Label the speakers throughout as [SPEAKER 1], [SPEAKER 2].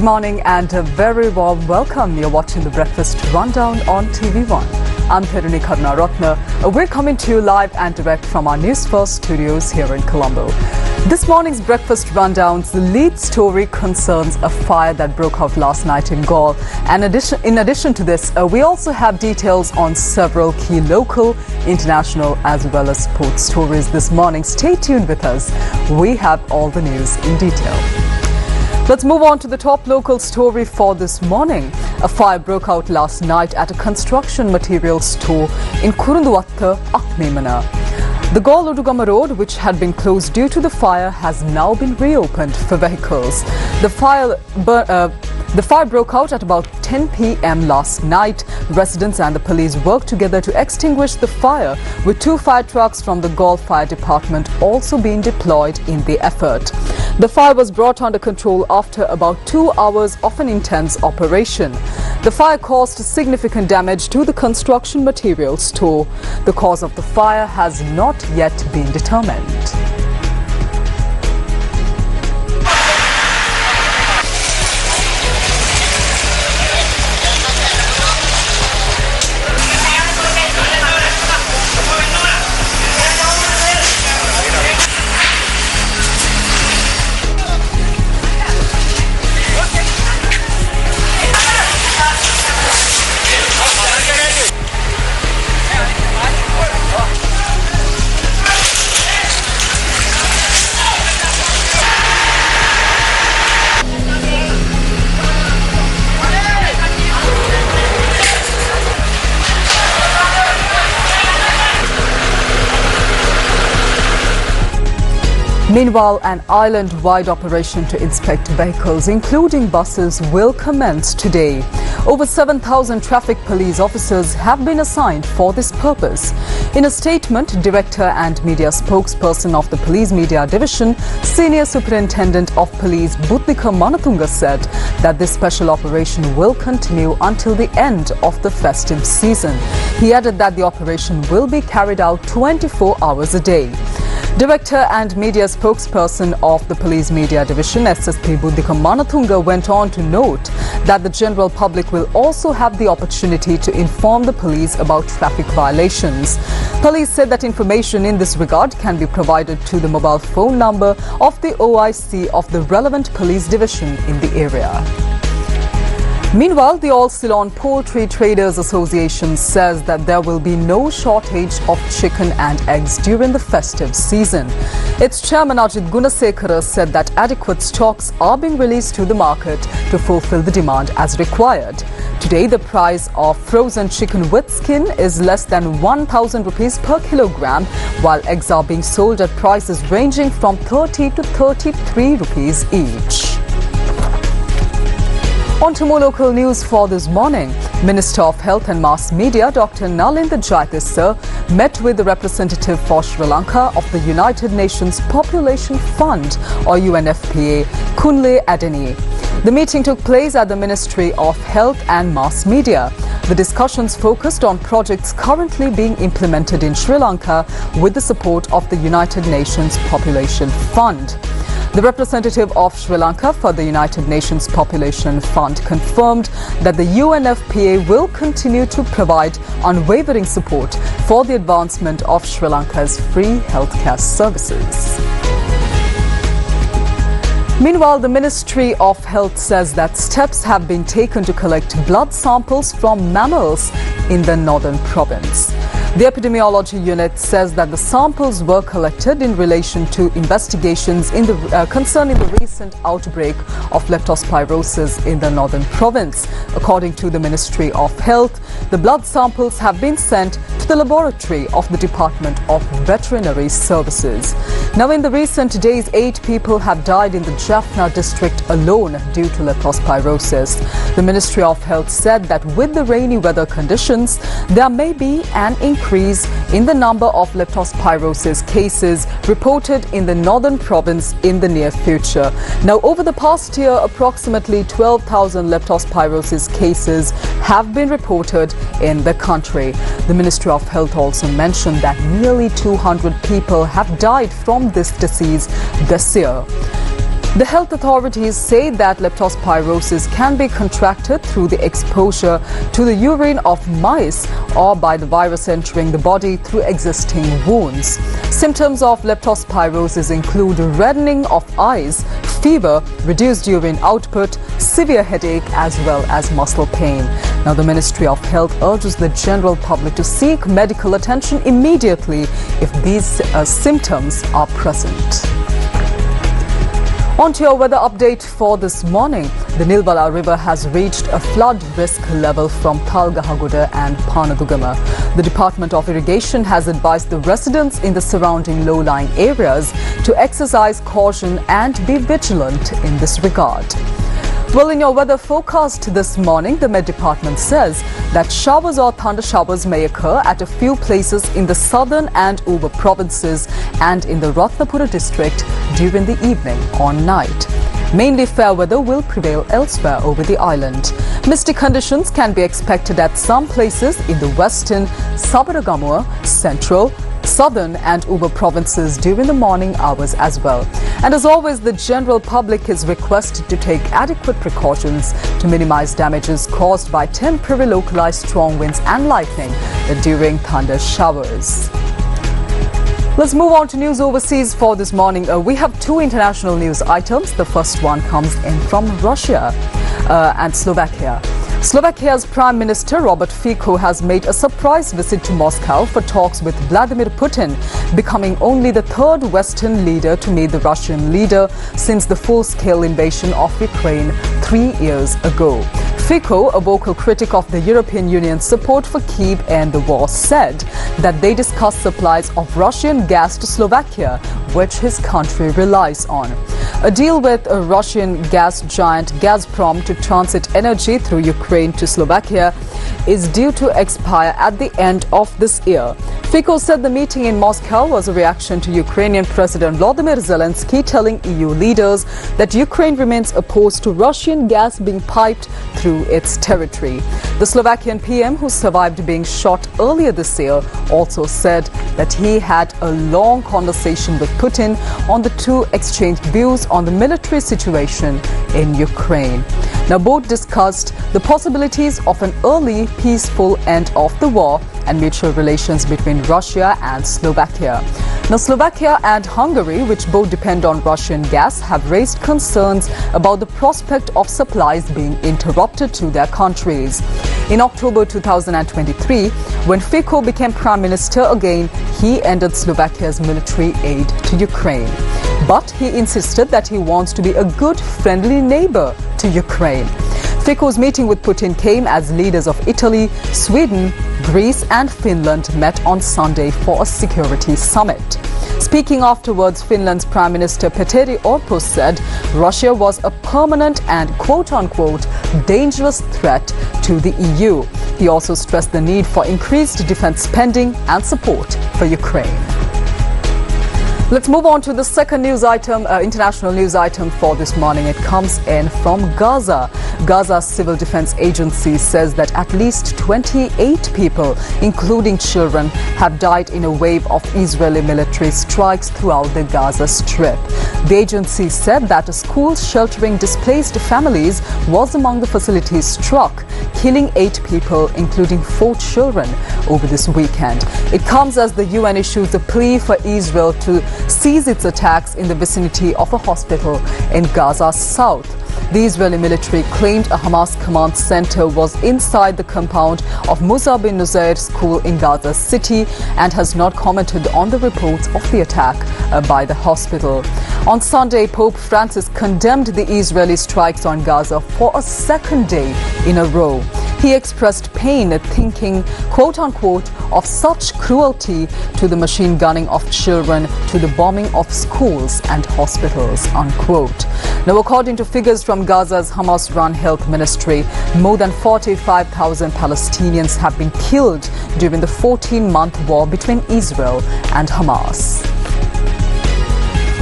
[SPEAKER 1] Good morning and a very warm welcome. You're watching the Breakfast Rundown on TV1. I'm Therunee Karunaratne. We're coming to you live and direct from our Newsfirst studios here in Colombo. This morning's Breakfast Rundown's lead story concerns a fire that broke out last night in Galle. And in addition to this, we also have details on several key local, international as well as sports stories this morning. Stay tuned with us. We have all the news in detail. Let's move on to the top local story for this morning. A fire broke out last night at a construction materials store in Karunaratne, Akmemana. The Galle Road, which had been closed due to the fire, has now been reopened for vehicles. The fire broke out at about 10 p.m. last night. Residents and the police worked together to extinguish the fire, with 2 fire trucks from the Galle Fire Department also being deployed in the effort. The fire was brought under control after about 2 hours of an intense operation. The fire caused significant damage to the construction materials store. The cause of the fire has not yet been determined. Meanwhile, an island-wide operation to inspect vehicles, including buses, will commence today. Over 7,000 traffic police officers have been assigned for this purpose. In a statement, Director and Media Spokesperson of the Police Media Division, Senior Superintendent of Police Buddhika Manatunga said that this special operation will continue until the end of the festive season. He added that the operation will be carried out 24 hours a day. Director and Media Spokesperson of the Police Media Division, SSP Buddhika Manatunga, went on to note that the general public will also have the opportunity to inform the police about traffic violations. Police said that information in this regard can be provided to the mobile phone number of the OIC of the relevant police division in the area. Meanwhile, the All Ceylon Poultry Traders Association says that there will be no shortage of chicken and eggs during the festive season. Its chairman Ajit Gunasekara said that adequate stocks are being released to the market to fulfill the demand as required. Today, the price of frozen chicken with skin is less than 1,000 rupees per kilogram, while eggs are being sold at prices ranging from 30 to 33 rupees each. On to more local news for this morning. Minister of Health and Mass Media, Dr. Nalinda Jayatissa, met with the representative for Sri Lanka of the United Nations Population Fund, or UNFPA, Kunle Adeni. The meeting took place at the Ministry of Health and Mass Media. The discussions focused on projects currently being implemented in Sri Lanka with the support of the United Nations Population Fund. The representative of Sri Lanka for the United Nations Population Fund confirmed that the UNFPA will continue to provide unwavering support for the advancement of Sri Lanka's free healthcare services. Meanwhile, the Ministry of Health says that steps have been taken to collect blood samples from mammals in the northern province. The epidemiology unit says that the samples were collected in relation to investigations concerning the recent outbreak of leptospirosis in the northern province. According to the Ministry of Health, the blood samples have been sent to the laboratory of the Department of Veterinary Services. Now, in the recent days, 8 people have died in the Jaffna district alone due to leptospirosis. The Ministry of Health said that with the rainy weather conditions, there may be an increase in the number of leptospirosis cases reported in the northern province in the near future. Now, over the past year, approximately 12,000 leptospirosis cases have been reported in the country. The Ministry of Health also mentioned that nearly 200 people have died from this disease this year. The health authorities say that leptospirosis can be contracted through the exposure to the urine of mice or by the virus entering the body through existing wounds. Symptoms of leptospirosis include reddening of eyes, fever, reduced urine output, severe headache as well as muscle pain. Now, the Ministry of Health urges the general public to seek medical attention immediately if these symptoms are present. On to your weather update for this morning. The Nilbala River has reached a flood risk level from Talgahaguda and Panadugama. The Department of Irrigation has advised the residents in the surrounding low-lying areas to exercise caution and be vigilant in this regard. Well, in your weather forecast this morning, the Met Department says that showers or thunder showers may occur at a few places in the southern and Uber provinces and in the Ratnapura district during the evening or night. Mainly fair weather will prevail elsewhere over the island. Misty conditions can be expected at some places in the western, Sabaragamua, central, southern and Uber provinces during the morning hours as well. And as always, the general public is requested to take adequate precautions to minimize damages caused by temporary localized strong winds and lightning during thunder showers. Let's move on to news overseas for this morning. We have two international news items. The first one comes in from Russia and Slovakia. Slovakia's Prime Minister Robert Fico has made a surprise visit to Moscow for talks with Vladimir Putin, becoming only the third Western leader to meet the Russian leader since the full-scale invasion of Ukraine 3 years ago. Fico, a vocal critic of the European Union's support for Kyiv and the war, said that they discussed supplies of Russian gas to Slovakia, which his country relies on. A deal with a Russian gas giant Gazprom to transit energy through Ukraine to Slovakia is due to expire at the end of this year. Fico said the meeting in Moscow was a reaction to Ukrainian President Volodymyr Zelensky telling EU leaders that Ukraine remains opposed to Russian gas being piped through its territory. The Slovakian PM, who survived being shot earlier this year, also said that he had a long conversation with Putin on the two exchanged views on the military situation in Ukraine. Now, both discussed the possibilities of an early, peaceful end of the war and mutual relations between Russia and Slovakia. Now, Slovakia and Hungary, which both depend on Russian gas, have raised concerns about the prospect of supplies being interrupted to their countries. In October 2023, when Fico became Prime Minister again, he ended Slovakia's military aid to Ukraine. But he insisted that he wants to be a good, friendly neighbor to Ukraine. Fico's meeting with Putin came as leaders of Italy, Sweden, Greece and Finland met on Sunday for a security summit. Speaking afterwards, Finland's Prime Minister Petteri Orpo said Russia was a permanent and quote-unquote dangerous threat to the EU. He also stressed the need for increased defense spending and support for Ukraine. Let's move on to the second news item, international news item for this morning. It comes in from Gaza. Gaza's Civil Defense Agency says that at least 28 people, including children, have died in a wave of Israeli military strikes throughout the Gaza Strip. The agency said that a school sheltering displaced families was among the facilities struck, killing 8 people, including 4 children, over this weekend. It comes as the UN issues a plea for Israel to cease its attacks in the vicinity of a hospital in Gaza's south. The Israeli military claimed a Hamas command center was inside the compound of Musa bin Nusayr school in Gaza City and has not commented on the reports of the attack by the hospital. On Sunday, Pope Francis condemned the Israeli strikes on Gaza for a second day in a row. He expressed pain at thinking, quote-unquote, of such cruelty to the machine gunning of children, to the bombing of schools and hospitals, unquote. Now, according to figures from Gaza's Hamas-run health ministry, more than 45,000 Palestinians have been killed during the 14-month war between Israel and Hamas.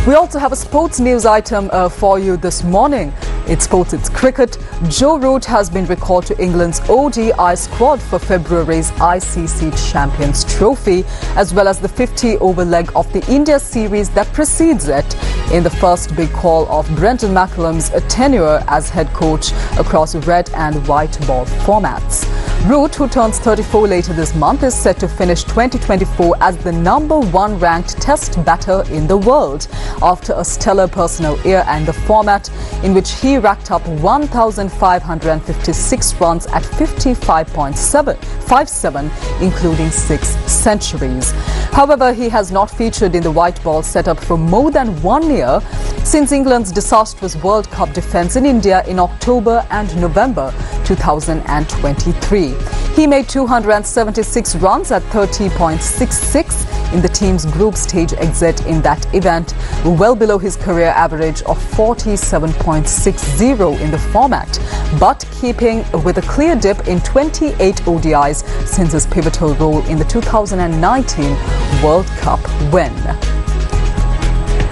[SPEAKER 1] We also have a sports news item for you this morning. It's sports, it's cricket. Joe Root has been recalled to England's ODI squad for February's ICC Champions Trophy, as well as the 50-over leg of the India series that precedes it. in the first big call of Brendan McCullum's tenure as head coach across red and white ball formats. Root, who turns 34 later this month, is set to finish 2024 as the #1 ranked test batter in the world after a stellar personal year and the format in which he racked up 1,556 runs at 55.57, including 6 centuries. However, he has not featured in the white ball setup for more than 1 year since England's disastrous World Cup defence in India in October and November 2023. He made 276 runs at 30.66 in the team's group stage exit in that event, well below his career average of 47.60 in the format, but keeping with a clear dip in 28 ODIs since his pivotal role in the 2019 World Cup win.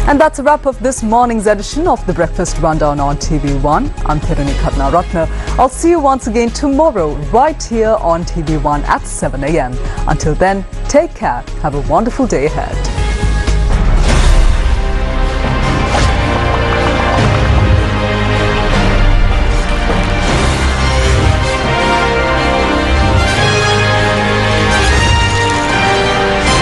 [SPEAKER 1] And that's a wrap of this morning's edition of the Breakfast Rundown on TV1. I'm Therunee Karunaratne. I'll see you once again tomorrow right here on TV1 at 7 a.m. Until then, take care. Have a wonderful day ahead.